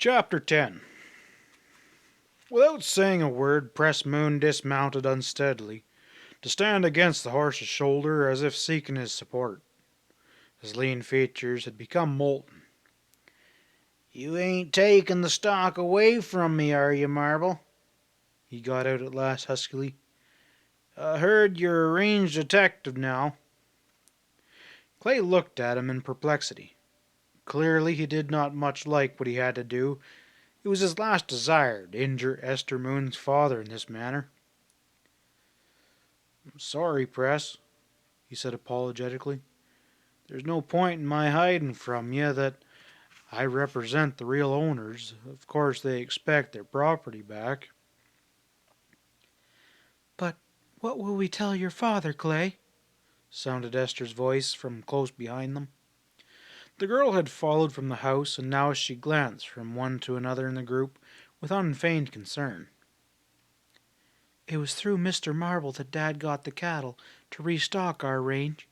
Chapter 10. Without saying a word, Press Moon dismounted unsteadily, to stand against the horse's shoulder as if seeking his support. His lean features had become molten. "You ain't taking the stock away from me, are you, Marble?" he got out at last huskily. "I heard you're a range detective now." Clay looked at him in perplexity. Clearly he did not much like what he had to do. It was his last desire to injure Esther Moon's father in this manner. "I'm sorry, Press," he said apologetically. "There's no point in my hiding from you that I represent the real owners. Of course they expect their property back." "But what will we tell your father, Clay?" sounded Esther's voice from close behind them. The girl had followed from the house, and now she glanced from one to another in the group with unfeigned concern. "It was through Mr. Marble that Dad got the cattle to restock our range,"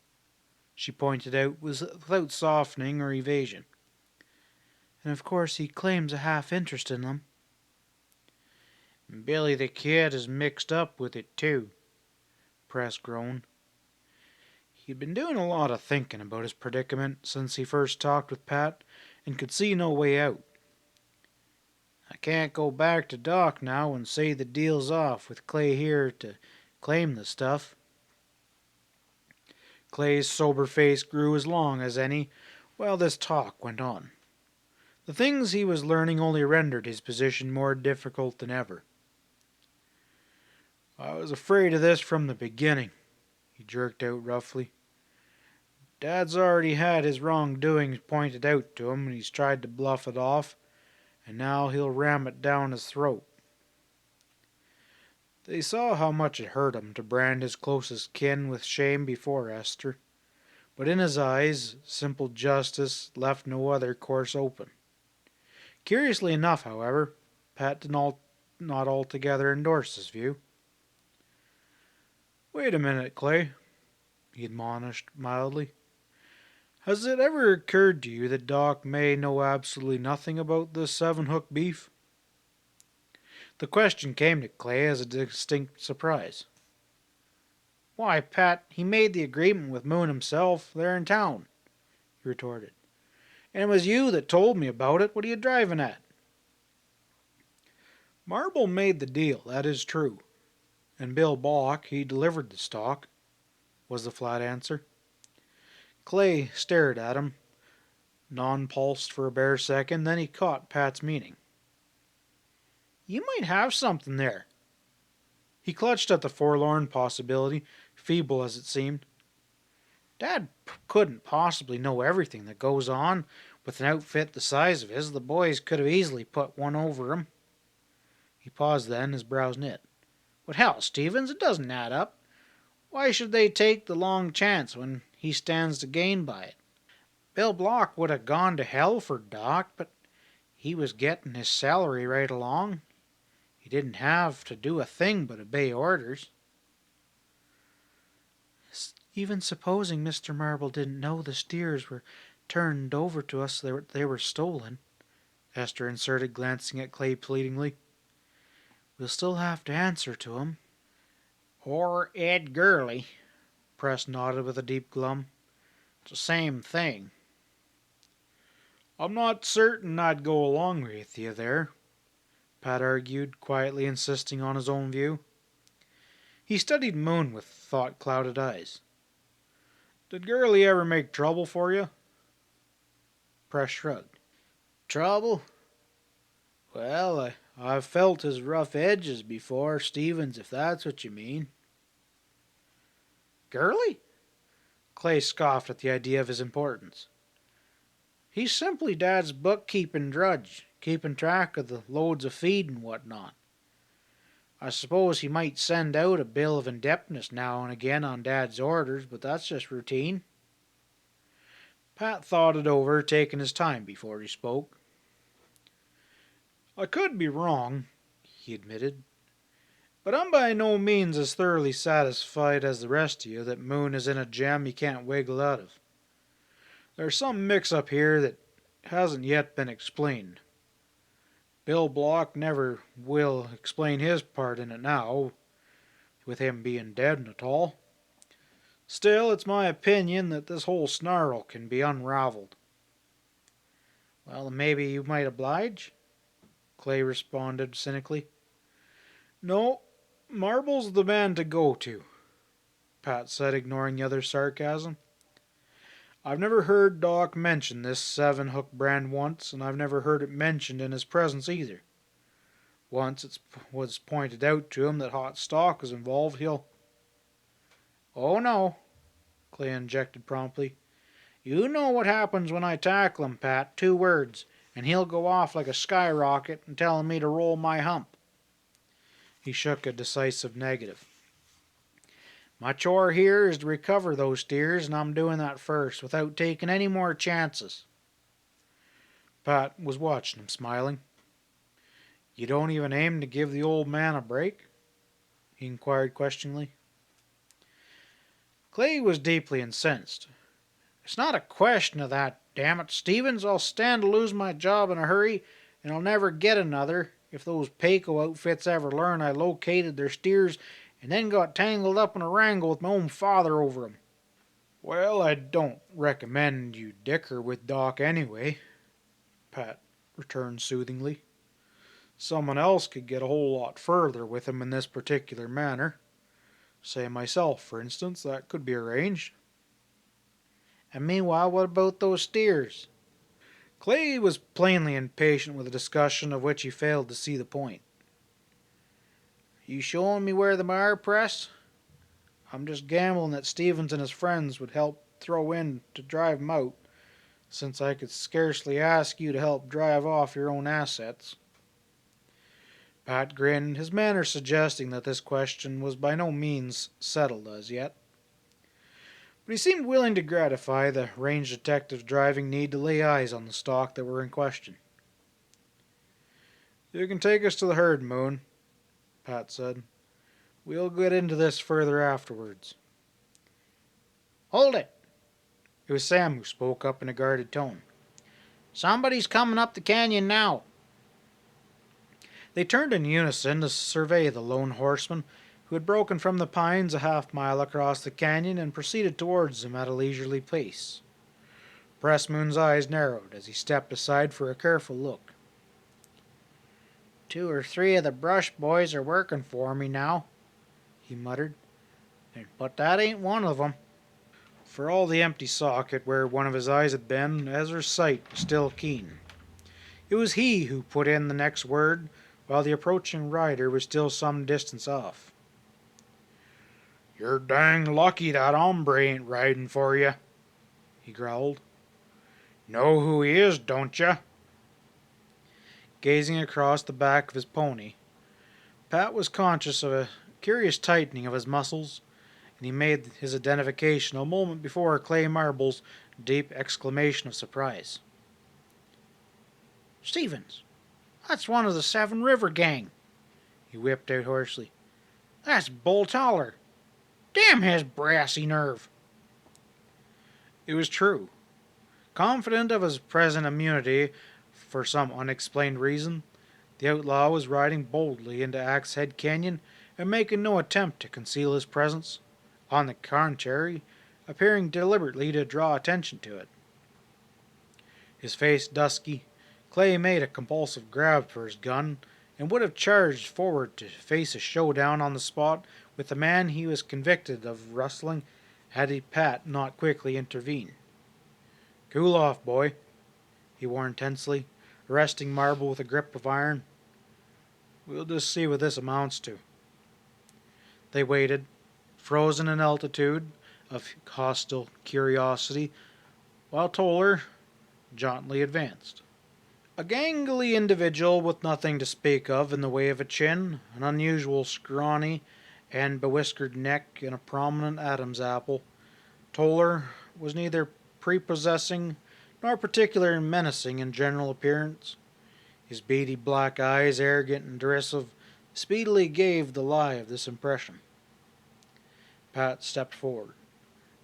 she pointed out without softening or evasion. "And of course he claims a half interest in them." "Billy the Kid is mixed up with it, too," Press groaned. He'd been doing a lot of thinking about his predicament since he first talked with Pat and could see no way out. "I can't go back to Doc now and say the deal's off with Clay here to claim the stuff." Clay's sober face grew as long as any while this talk went on. The things he was learning only rendered his position more difficult than ever. "I was afraid of this from the beginning," he jerked out roughly. "Dad's already had his wrongdoings pointed out to him, and he's tried to bluff it off, and now he'll ram it down his throat." They saw how much it hurt him to brand his closest kin with shame before Esther, but in his eyes simple justice left no other course open. Curiously enough, however, Pat did not altogether endorse this view. "Wait a minute, Clay," he admonished mildly. "Has it ever occurred to you that Doc may know absolutely nothing about this seven-hook beef?" The question came to Clay as a distinct surprise. "Why, Pat, he made the agreement with Moon himself there in town," he retorted. "And it was you that told me about it. What are you driving at?" "Marble made the deal, that is true. And Bill Block, he delivered the stock," was the flat answer. Clay stared at him, nonplussed for a bare second, then he caught Pat's meaning. "You might have something there." He clutched at the forlorn possibility, feeble as it seemed. "Dad couldn't possibly know everything that goes on with an outfit the size of his. The boys could have easily put one over him." He paused then, his brows knit. "But hell, Stevens, it doesn't add up. Why should they take the long chance when he stands to gain by it? Bill Block would have gone to hell for Doc, but he was getting his salary right along. He didn't have to do a thing but obey orders." "Even supposing Mr. Marble didn't know the steers were turned over to us, they were stolen," Esther inserted, glancing at Clay pleadingly. "We'll still have to answer to him." "Or Ed Gurley," Press nodded with a deep glum. "It's the same thing." "I'm not certain I'd go along with you there," Pat argued, quietly insisting on his own view. He studied Moon with thought-clouded eyes. "Did Gurley ever make trouble for you?" Press shrugged. "Trouble? Well, I've felt his rough edges before, Stevens, if that's what you mean." "Gurley?" Clay scoffed at the idea of his importance. "He's simply Dad's bookkeeping drudge, keeping track of the loads of feed and whatnot. I suppose he might send out a bill of indebtedness now and again on Dad's orders, but that's just routine." Pat thought it over, taking his time before he spoke. "I could be wrong," he admitted, "but I'm by no means as thoroughly satisfied as the rest of you that Moon is in a jam he can't wiggle out of. There's some mix-up here that hasn't yet been explained. Bill Block never will explain his part in it now, with him being dead and all. Still, it's my opinion that this whole snarl can be unraveled. Well, maybe you might oblige, Clay responded cynically. No, Marble's the man to go to, Pat said, ignoring the other's sarcasm. I've never heard Doc mention this 7-hook brand once, and I've never heard it mentioned in his presence either. Once it was pointed out to him that hot stock was involved, he'll... Oh, no, Clay injected promptly. You know what happens when I tackle him, Pat. 2 words, and he'll go off like a skyrocket and telling me to roll my hump. He shook a decisive negative. My chore here is to recover those steers, and I'm doing that first, without taking any more chances. Pat was watching him, smiling. You don't even aim to give the old man a break? He inquired questioningly. Clay was deeply incensed. It's not a question of that, damn it, Stevens. I'll stand to lose my job in a hurry, and I'll never get another if those Payco outfits ever learn I located their steers and then got tangled up in a wrangle with my own father over 'em. Well, I don't recommend you dicker with Doc anyway, Pat returned soothingly. Someone else could get a whole lot further with him in this particular manner. Say myself, for instance, that could be arranged. And meanwhile, what about those steers? Clay was plainly impatient with a discussion of which he failed to see the point. You showing me where they are, Press? I'm just gambling that Stevens and his friends would help throw in to drive 'em out, since I could scarcely ask you to help drive off your own assets. Pat grinned, his manner suggesting that this question was by no means settled as yet. But he seemed willing to gratify the range detective's driving need to lay eyes on the stock that were in question. You can take us to the herd, Moon, Pat said. We'll get into this further afterwards. Hold it! It was Sam who spoke up in a guarded tone. Somebody's coming up the canyon now. They turned in unison to survey the lone horseman, who had broken from the pines a half-mile across the canyon and proceeded towards them at a leisurely pace. Pressmoon's eyes narrowed as he stepped aside for a careful look. 2 or 3 of the brush boys are working for me now, he muttered. But that ain't one of 'em. For all the empty socket where one of his eyes had been, Ezra's sight was still keen. It was he who put in the next word, while the approaching rider was still some distance off. You're dang lucky that hombre ain't riding for you, he growled. Know who he is, don't you? Gazing across the back of his pony, Pat was conscious of a curious tightening of his muscles, and he made his identification a moment before Clay Marble's deep exclamation of surprise. Stevens, that's one of the 7 River gang, he whipped out hoarsely. That's Bull Toller. Damn his brassy nerve. It was true. Confident of his present immunity for some unexplained reason, the outlaw was riding boldly into Axe Head Canyon and making no attempt to conceal his presence. On the contrary, appearing deliberately to draw attention to it. His face dusky, Clay made a compulsive grab for his gun and would have charged forward to face a showdown on the spot with the man he was convicted of rustling had Pat not quickly intervened. Cool off, boy, he warned tensely, arresting Marble with a grip of iron. We'll just see what this amounts to. They waited, frozen in altitude of hostile curiosity, while Toller jauntily advanced. A gangly individual with nothing to speak of in the way of a chin, an unusual scrawny and bewhiskered neck, and a prominent Adam's apple, Toller was neither prepossessing nor particularly menacing in general appearance. His beady black eyes, arrogant and derisive, speedily gave the lie of this impression. Pat stepped forward.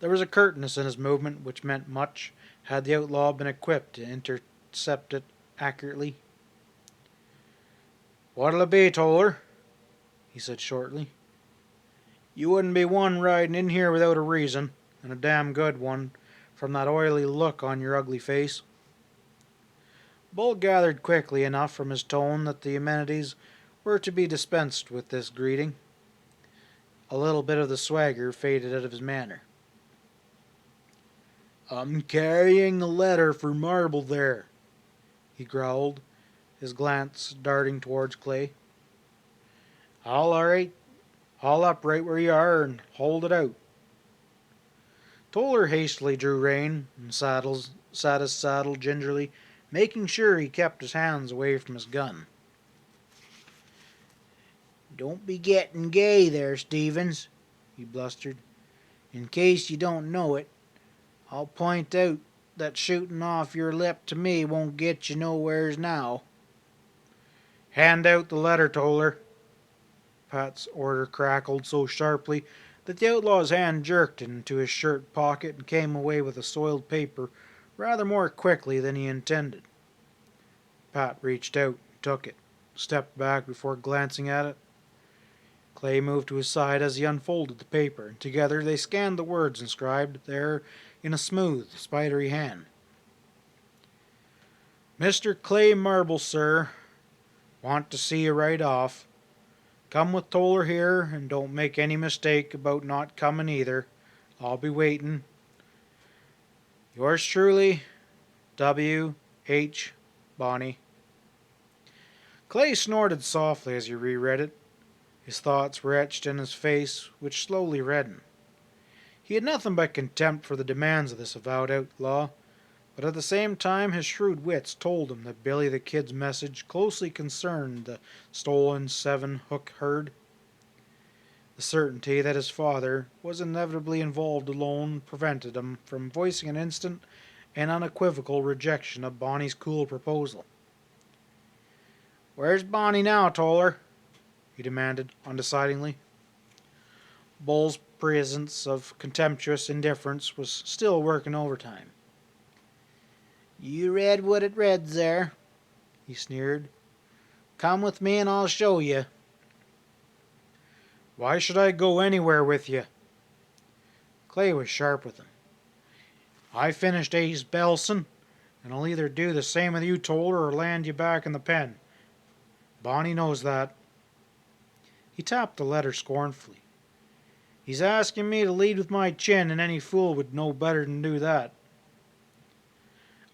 There was a curtness in his movement which meant much had the outlaw been equipped to intercept it accurately. What'll it be, Toller? He said shortly. You wouldn't be one riding in here without a reason, and a damn good one, from that oily look on your ugly face. Bull gathered quickly enough from his tone that the amenities were to be dispensed with this greeting. A little bit of the swagger faded out of his manner. I'm carrying a letter for Marble there, he growled, his glance darting towards Clay. All right. Haul up right where you are and hold it out. Toller hastily drew rein and sat his saddle gingerly, making sure he kept his hands away from his gun. Don't be getting gay there, Stevens, he blustered. In case you don't know it, I'll point out that shooting off your lip to me won't get you nowheres now. Hand out the letter, Toller. Pat's order crackled so sharply that the outlaw's hand jerked into his shirt pocket and came away with a soiled paper rather more quickly than he intended. Pat reached out and took it, stepped back before glancing at it. Clay moved to his side as he unfolded the paper, and together they scanned the words inscribed there in a smooth, spidery hand. Mr. Clay Marble, sir. Want to see you right off. Come with Toller here, and don't make any mistake about not coming either. I'll be waiting. Yours truly, W. H. Bonnie. Clay snorted softly as he reread it. His thoughts were etched in his face, which slowly reddened. He had nothing but contempt for the demands of this avowed outlaw, but at the same time his shrewd wits told him that Billy the Kid's message closely concerned the stolen 7-hook herd. The certainty that his father was inevitably involved alone prevented him from voicing an instant and unequivocal rejection of Bonnie's cool proposal. Where's Bonnie now, Toller? He demanded undecidedly. Bull's presence of contemptuous indifference was still working overtime. You read what it reads there, he sneered. Come with me and I'll show you. Why should I go anywhere with you? Clay was sharp with him. I finished Ace Belson, and I'll either do the same with you, Toller, or land you back in the pen. Bonnie knows that. He tapped the letter scornfully. He's asking me to lead with my chin, and any fool would know better than do that.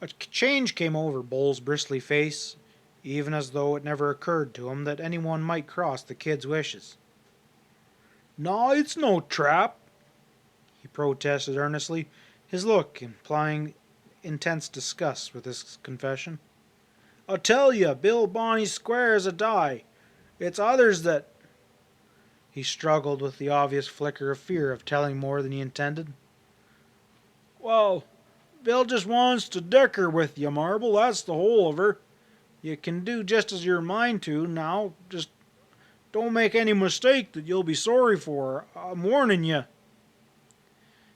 A change came over Bull's bristly face, even as though it never occurred to him that anyone might cross the kid's wishes. No, it's no trap, he protested earnestly, his look implying intense disgust with this confession. I tell you, Bill Bonnie's square as a die. It's others that... He struggled with the obvious flicker of fear of telling more than he intended. Well, Bill just wants to dicker with you, Marble, that's the whole of her. You can do just as you're mind to, now, just don't make any mistake that you'll be sorry for. I'm warning you.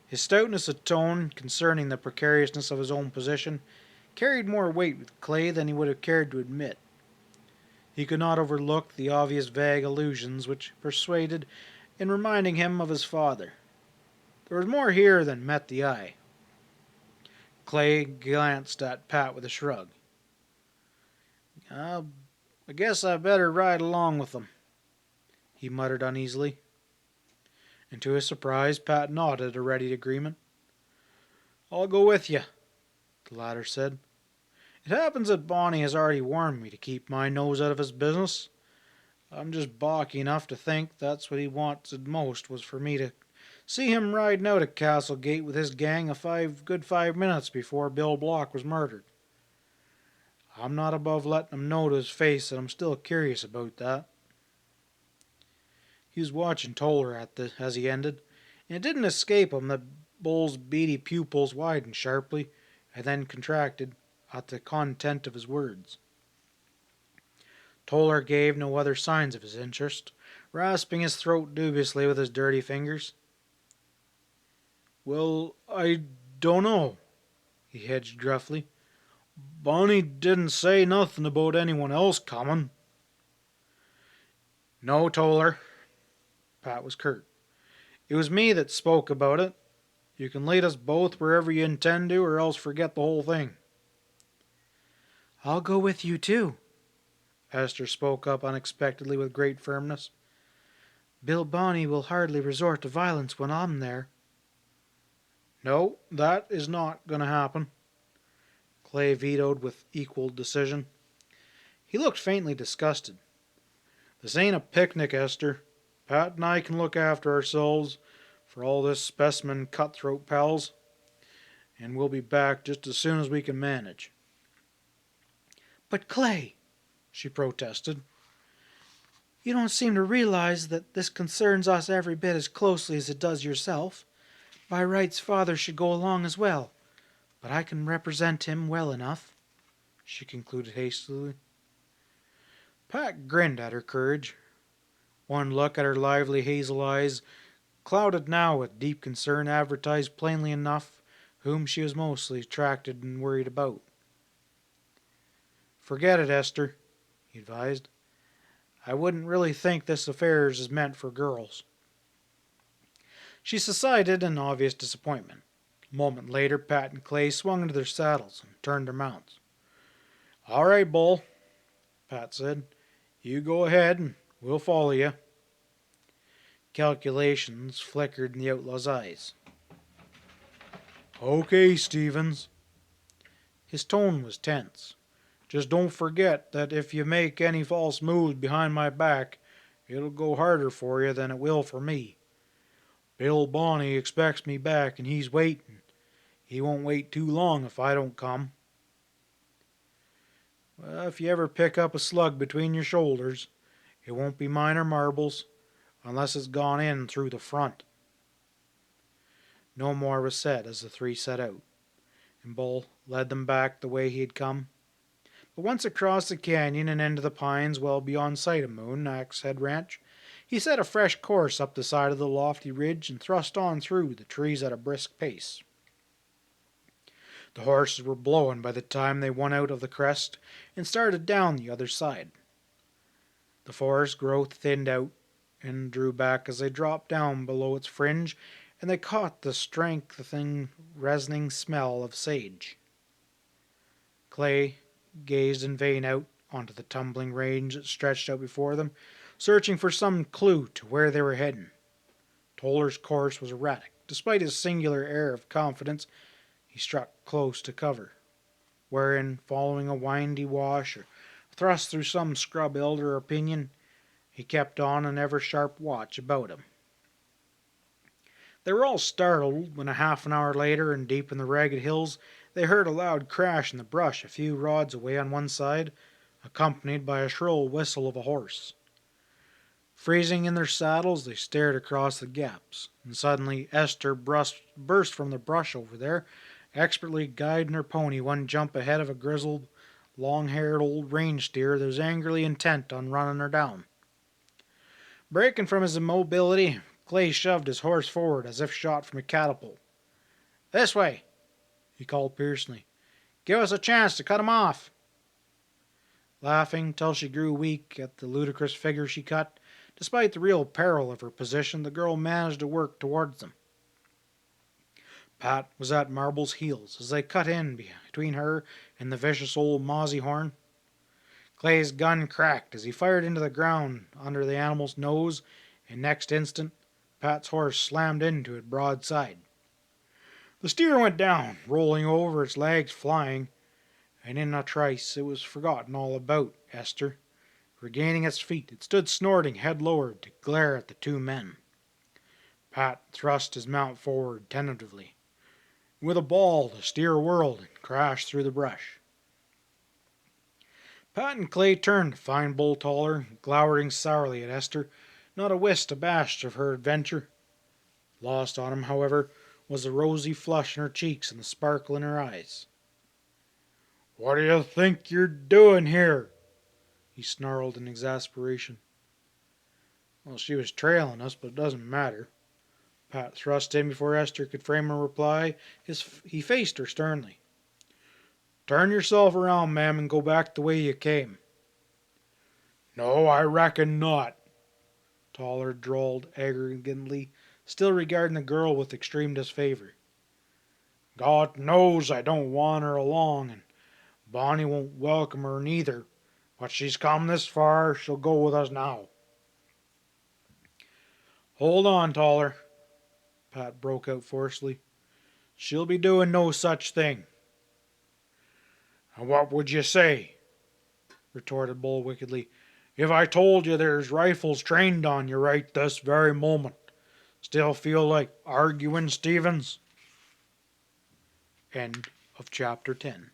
His stoutness of tone concerning the precariousness of his own position carried more weight with Clay than he would have cared to admit. He could not overlook the obvious vague allusions which persuaded in reminding him of his father. There was more here than met the eye. Clay glanced at Pat with a shrug. I guess I better ride along with them, he muttered uneasily. And to his surprise, Pat nodded a ready agreement. I'll go with you, the latter said. It happens that Bonnie has already warned me to keep my nose out of his business. I'm just balky enough to think that's what he wanted most was for me to see him riding out at Castlegate with his gang a good 5 minutes before Bill Block was murdered. I'm not above letting him know to his face that I'm still curious about that. He was watching Toller as he ended, and it didn't escape him that Bull's beady pupils widened sharply and then contracted at the content of his words. Toller gave no other signs of his interest, rasping his throat dubiously with his dirty fingers. Well, I don't know, he hedged gruffly. Bonnie didn't say nothing about anyone else coming. No, Toller. Pat was curt. It was me that spoke about it. You can lead us both wherever you intend to, or else forget the whole thing. I'll go with you too, Esther spoke up unexpectedly with great firmness. Bill Bonney will hardly resort to violence when I'm there. No, that is not going to happen, Clay vetoed with equal decision. He looked faintly disgusted. This ain't a picnic, Esther. Pat and I can look after ourselves, for all this specimen cutthroat pals, and we'll be back just as soon as we can manage. But Clay, she protested, you don't seem to realize that this concerns us every bit as closely as it does yourself. By rights, Father should go along as well, but I can represent him well enough, she concluded hastily. Pat grinned at her courage. One look at her lively hazel eyes, clouded now with deep concern, advertised plainly enough whom she was mostly attracted and worried about. Forget it, Esther, he advised. I wouldn't really think this affair is meant for girls. She subsided in obvious disappointment. A moment later, Pat and Clay swung into their saddles and turned their mounts. All right, Bull, Pat said. You go ahead and we'll follow you. Calculations flickered in the outlaw's eyes. Okay, Stevens. His tone was tense. Just don't forget that if you make any false moves behind my back, it'll go harder for you than it will for me. Bill Bonney expects me back, and he's waiting. He won't wait too long if I don't come. Well, if you ever pick up a slug between your shoulders, it won't be minor marbles, unless it's gone in through the front. No more was said as the three set out, and Bull led them back the way he had come. But once across the canyon and into the pines well beyond sight of Moon Axe Head Ranch, he set a fresh course up the side of the lofty ridge and thrust on through the trees at a brisk pace. The horses were blowing by the time they won out of the crest and started down the other side. The forest growth thinned out and drew back as they dropped down below its fringe, and they caught the strengthening, resoning smell of sage. Clay gazed in vain out onto the tumbling range that stretched out before them, searching for some clue to where they were heading. Toller's course was erratic. Despite his singular air of confidence, he struck close to cover, wherein, following a windy wash or thrust through some scrub elder or pinyon, he kept on an ever-sharp watch about him. They were all startled when a half an hour later, and deep in the ragged hills, they heard a loud crash in the brush a few rods away on one side, accompanied by a shrill whistle of a horse. Freezing in their saddles, they stared across the gaps, and suddenly Esther burst from the brush over there, expertly guiding her pony one jump ahead of a grizzled, long-haired old range steer that was angrily intent on running her down. Breaking from his immobility, Clay shoved his horse forward as if shot from a catapult. This way, he called piercingly. Give us a chance to cut him off. Laughing till she grew weak at the ludicrous figure she cut, despite the real peril of her position, the girl managed to work towards them. Pat was at Marble's heels as they cut in between her and the vicious old mozzie horn. Clay's gun cracked as he fired into the ground under the animal's nose, and next instant Pat's horse slammed into it broadside. The steer went down, rolling over, its legs flying, and in a trice it was forgotten all about Esther. Regaining its feet, it stood snorting, head lowered, to glare at the two men. Pat thrust his mount forward tentatively. With a bawl, the steer whirled and crashed through the brush. Pat and Clay turned to find Bull Toller, glowering sourly at Esther, not a whit abashed of her adventure. Lost on him, however, was the rosy flush in her cheeks and the sparkle in her eyes. What do you think you're doing here? He snarled in exasperation. Well, she was trailing us, but it doesn't matter. Pat thrust in before Esther could frame a reply. He faced her sternly. Turn yourself around, ma'am, and go back the way you came. No, I reckon not, Toller drawled arrogantly, still regarding the girl with extreme disfavor. God knows I don't want her along, and Bonnie won't welcome her neither, but she's come this far, she'll go with us now. Hold on, Toller, Pat broke out forcefully. She'll be doing no such thing. And what would you say, retorted Bull wickedly, if I told you there's rifles trained on you right this very moment? Still feel like arguing, Stevens? End of chapter 10.